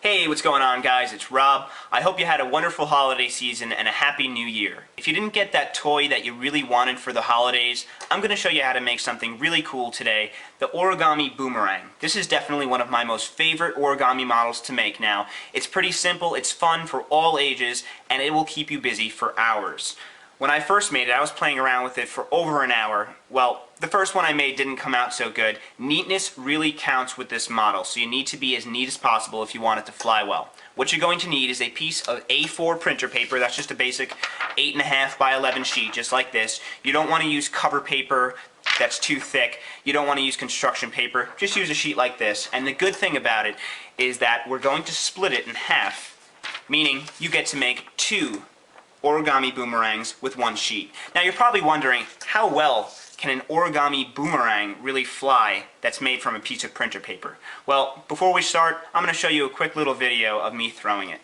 Hey, what's going on, guys? It's Rob. I hope you had a wonderful holiday season and a happy new year. If you didn't get that toy that you really wanted for the holidays, I'm going to show you how to make something really cool today, the Origami Boomerang. This is definitely one of my most favorite origami models to make now. It's pretty simple, it's fun for all ages, and it will keep you busy for hours. When I first made it, I was playing around with it for over an hour. Well, the first one I made didn't come out so good. Neatness really counts with this model, so you need to be as neat as possible if you want it to fly well. What you're going to need is a piece of A4 printer paper. That's just a basic 8.5 by 11 sheet, just like this. You don't want to use cover paper that's too thick. You don't want to use construction paper. Just use a sheet like this. And the good thing about it is that we're going to split it in half, meaning you get to make two origami boomerangs with one sheet. Now you're probably wondering, how well can an origami boomerang really fly that's made from a piece of printer paper? Well, before we start, I'm going to show you a quick little video of me throwing it.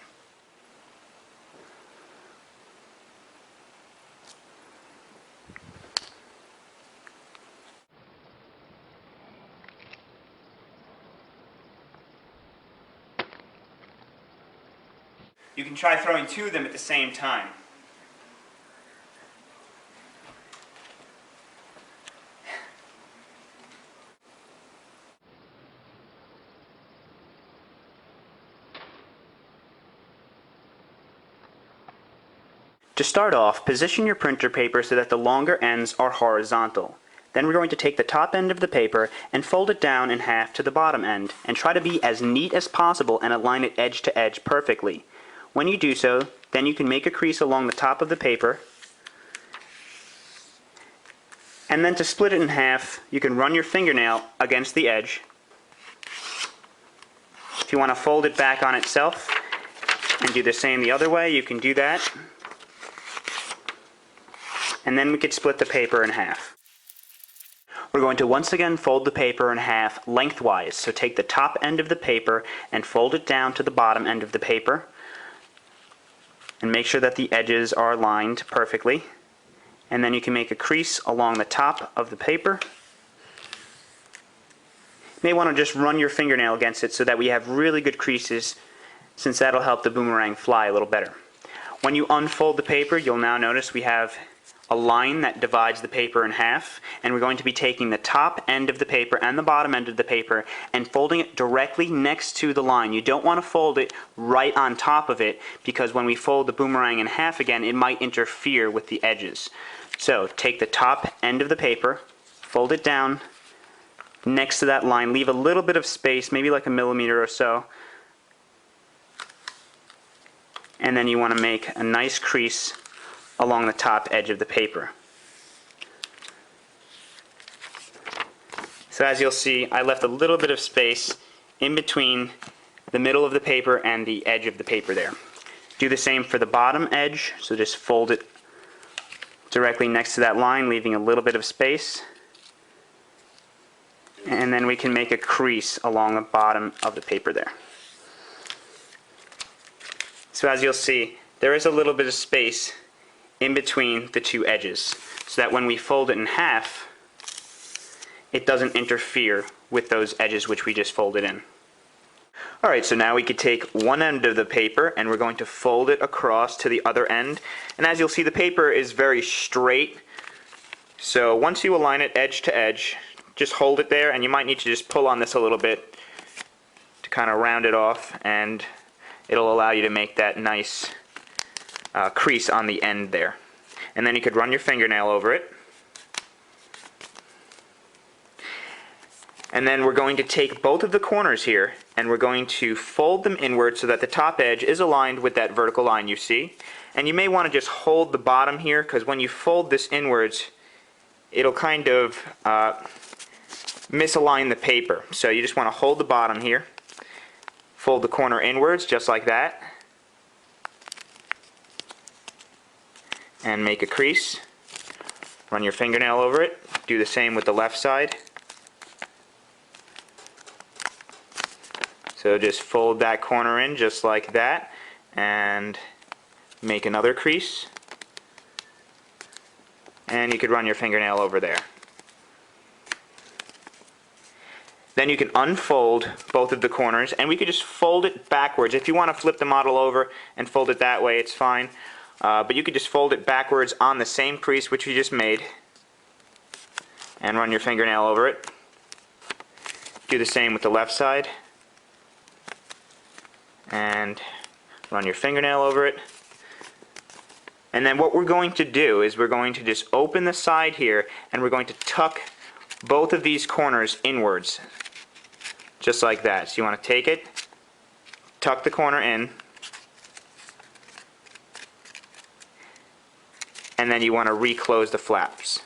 You can try throwing two of them at the same time. To start off, position your printer paper so that the longer ends are horizontal. Then we're going to take the top end of the paper and fold it down in half to the bottom end, and try to be as neat as possible and align it edge to edge perfectly. When you do so, then you can make a crease along the top of the paper, and then to split it in half, you can run your fingernail against the edge. If you want to fold it back on itself and do the same the other way, you can do that. And then we could split the paper in half. We're going to once again fold the paper in half lengthwise. So take the top end of the paper and fold it down to the bottom end of the paper. And make sure that the edges are aligned perfectly. And then you can make a crease along the top of the paper. You may want to just run your fingernail against it so that we have really good creases, since that'll help the boomerang fly a little better. When you unfold the paper, you'll now notice we have a line that divides the paper in half, and we're going to be taking the top end of the paper and the bottom end of the paper and folding it directly next to the line. You don't want to fold it right on top of it, because when we fold the boomerang in half again, it might interfere with the edges. So take the top end of the paper, fold it down next to that line, leave a little bit of space, maybe like a millimeter or so, and then you want to make a nice crease along the top edge of the paper. So as you'll see, I left a little bit of space in between the middle of the paper and the edge of the paper there. Do the same for the bottom edge, so just fold it directly next to that line, leaving a little bit of space. And then we can make a crease along the bottom of the paper there. So as you'll see, there is a little bit of space in between the two edges, so that when we fold it in half, it doesn't interfere with those edges which we just folded in. Alright, so now we could take one end of the paper and we're going to fold it across to the other end. And as you'll see, the paper is very straight, so once you align it edge to edge, just hold it there, and you might need to just pull on this a little bit to kind of round it off, and it'll allow you to make that nice crease on the end there. And then you could run your fingernail over it. And then we're going to take both of the corners here and we're going to fold them inward so that the top edge is aligned with that vertical line you see. And you may want to just hold the bottom here, because when you fold this inwards, it'll kind of misalign the paper. So you just want to hold the bottom here, fold the corner inwards just like that, and make a crease. Run your fingernail over it. Do the same with the left side. So just fold that corner in just like that and make another crease. And you could run your fingernail over there. Then you can unfold both of the corners, and we could just fold it backwards. If you want to flip the model over and fold it that way, it's fine. But you could just fold it backwards on the same crease which you just made, and run your fingernail over it. Do the same with the left side, and run your fingernail over it. And then what we're going to do is we're going to just open the side here, and we're going to tuck both of these corners inwards, just like that. So you want to take it, tuck the corner in, and then you want to reclose the flaps.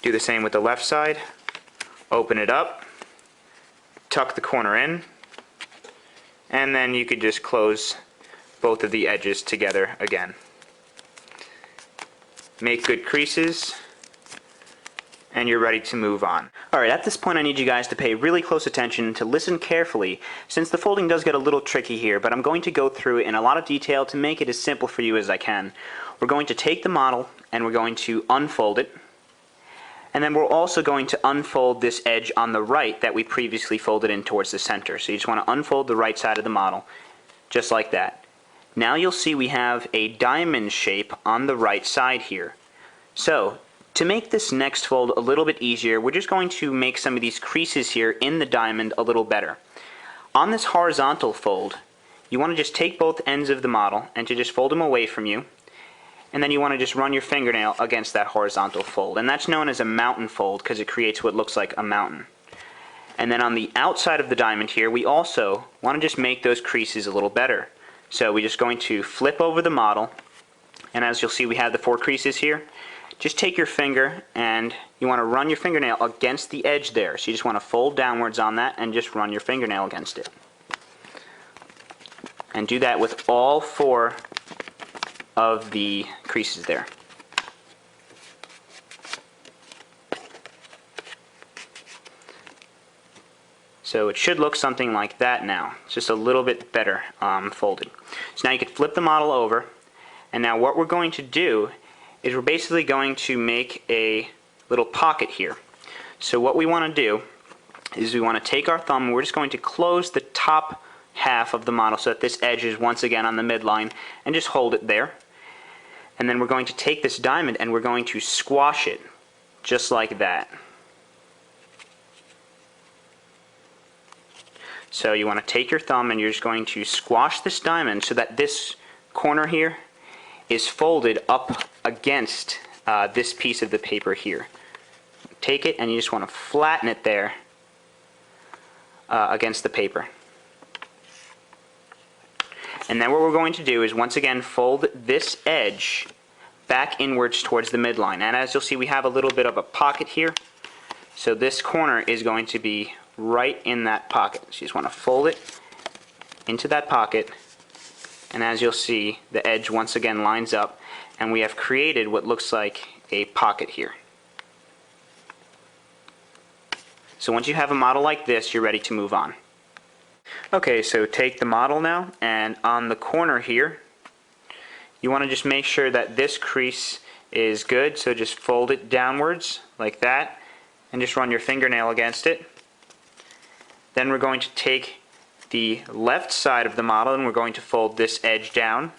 Do the same with the left side. Open it up, tuck the corner in, and then you could just close both of the edges together again. Make good creases, and you're ready to move on. Alright, at this point I need you guys to pay really close attention, to listen carefully, since the folding does get a little tricky here, but I'm going to go through it in a lot of detail to make it as simple for you as I can. We're going to take the model and we're going to unfold it, and then we're also going to unfold this edge on the right that we previously folded in towards the center. So you just want to unfold the right side of the model, just like that. Now you'll see we have a diamond shape on the right side here. So, to make this next fold a little bit easier, we're just going to make some of these creases here in the diamond a little better. On this horizontal fold, you want to just take both ends of the model and to just fold them away from you, and then you want to just run your fingernail against that horizontal fold. And that's known as a mountain fold because it creates what looks like a mountain. And then on the outside of the diamond here, we also want to just make those creases a little better. So we're just going to flip over the model, and as you'll see we have the 4 creases here. Just take your finger and you want to run your fingernail against the edge there. So you just want to fold downwards on that and just run your fingernail against it. And do that with all 4 of the creases there. So it should look something like that now. It's just a little bit better folded. So now you can flip the model over, and now what we're going to do is we're basically going to make a little pocket here. So what we want to do is we want to take our thumb and we're just going to close the top half of the model so that this edge is once again on the midline, and just hold it there. And then we're going to take this diamond and we're going to squash it just like that. So you want to take your thumb and you're just going to squash this diamond so that this corner here is folded up against this piece of the paper here. Take it and you just want to flatten it there against the paper. And then what we're going to do is once again fold this edge back inwards towards the midline. And as you'll see, we have a little bit of a pocket here. So this corner is going to be right in that pocket. So you just want to fold it into that pocket, and as you'll see, the edge once again lines up, and we have created what looks like a pocket here. So once you have a model like this, you're ready to move on. Okay, so take the model now, and on the corner here, you want to just make sure that this crease is good, so just fold it downwards like that, and just run your fingernail against it. Then we're going to take the left side of the model and we're going to fold this edge down.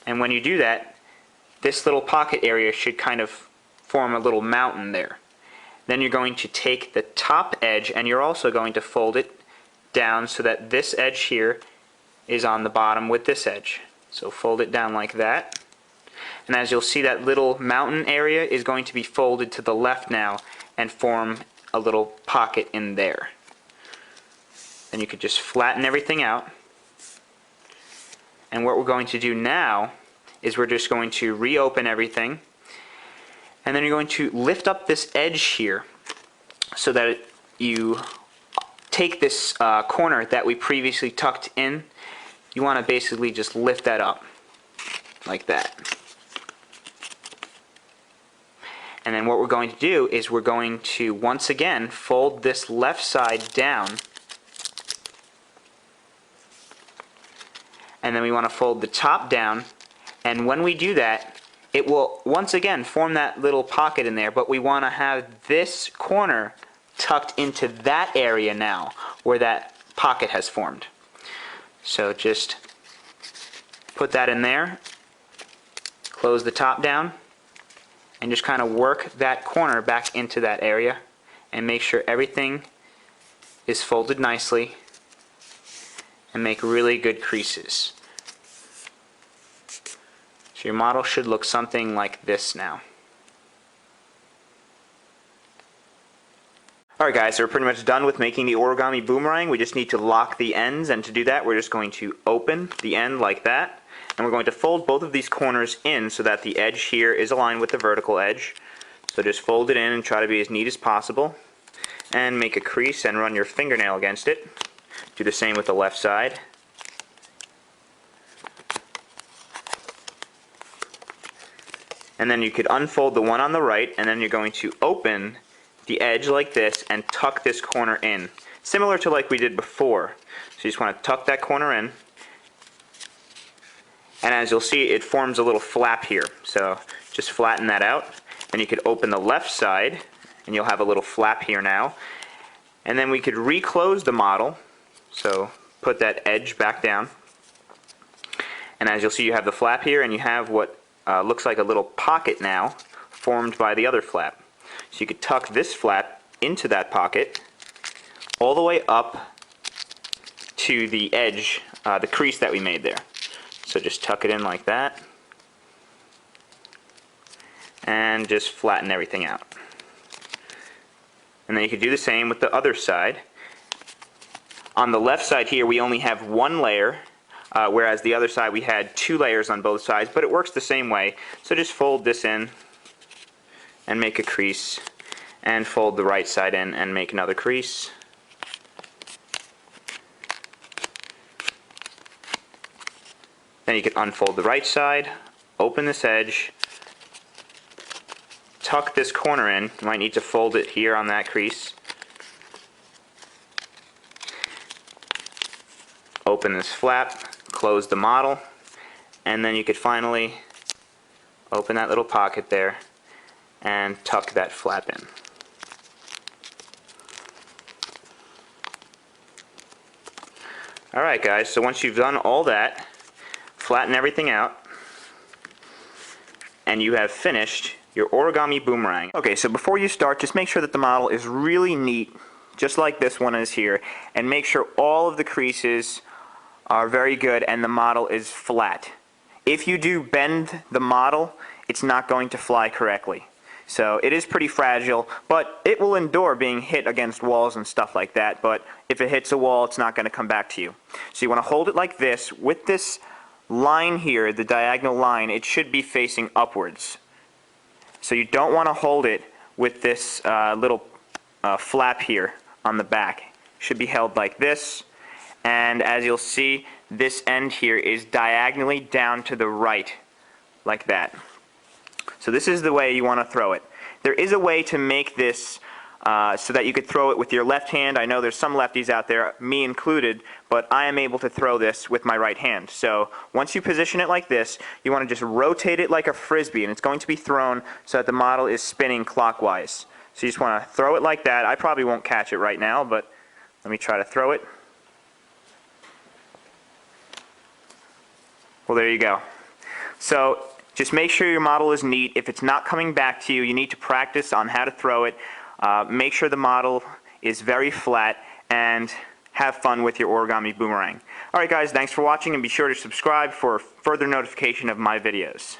And when you do that, this little pocket area should kind of form a little mountain there. Then you're going to take the top edge and you're also going to fold it down so that this edge here is on the bottom with this edge. So fold it down like that. And as you'll see, that little mountain area is going to be folded to the left now and form a little pocket in there. Then you could just flatten everything out. And what we're going to do now is we're just going to reopen everything. And then you're going to lift up this edge here so that you take this corner that we previously tucked in. You want to basically just lift that up like that. And then what we're going to do is we're going to once again fold this left side down, and then we want to fold the top down, and when we do that, it will once again form that little pocket in there, but we want to have this corner tucked into that area now where that pocket has formed. So just put that in there, close the top down, and just kind of work that corner back into that area and make sure everything is folded nicely and make really good creases. So your model should look something like this now. Alright guys, so we're pretty much done with making the origami boomerang. We just need to lock the ends, and to do that we're just going to open the end like that, and we're going to fold both of these corners in so that the edge here is aligned with the vertical edge. So just fold it in and try to be as neat as possible, and make a crease and run your fingernail against it. Do the same with the left side. And then you could unfold the one on the right, and then you're going to open the edge like this and tuck this corner in, similar to like we did before. So you just want to tuck that corner in, and as you'll see, it forms a little flap here. So just flatten that out. Then you could open the left side, and you'll have a little flap here now. And then we could reclose the model. So put that edge back down, and as you'll see, you have the flap here, and you have what looks like a little pocket now formed by the other flap. So you could tuck this flap into that pocket all the way up to the edge, the crease that we made there. So just tuck it in like that and just flatten everything out. And then you could do the same with the other side. On the left side here we only have one layer, whereas the other side we had 2 layers on both sides, but it works the same way. So just fold this in and make a crease, and fold the right side in and make another crease. Then you can unfold the right side, open this edge, tuck this corner in. You might need to fold it here on that crease. Open this flap, close the model, and then you could finally open that little pocket there and tuck that flap in. Alright guys, so once you've done all that, flatten everything out, and you have finished your origami boomerang. Okay, so before you start, just make sure that the model is really neat, just like this one is here, and make sure all of the creases are very good and the model is flat. If you do bend the model, it's not going to fly correctly. So it is pretty fragile, but it will endure being hit against walls and stuff like that, but if it hits a wall, it's not going to come back to you. So you want to hold it like this. With this line here, the diagonal line, it should be facing upwards. So you don't want to hold it with this little flap here on the back. It should be held like this, and as you'll see, this end here is diagonally down to the right, like that. So this is the way you want to throw it. There is a way to make this so that you could throw it with your left hand. I know there's some lefties out there, me included, but I am able to throw this with my right hand. So once you position it like this, you want to just rotate it like a frisbee, and it's going to be thrown so that the model is spinning clockwise. So you just want to throw it like that. I probably won't catch it right now, but let me try to throw it. Well, there you go. So just make sure your model is neat. If it's not coming back to you, you need to practice on how to throw it. Make sure the model is very flat, and have fun with your origami boomerang. Alright guys, thanks for watching, and be sure to subscribe for further notification of my videos.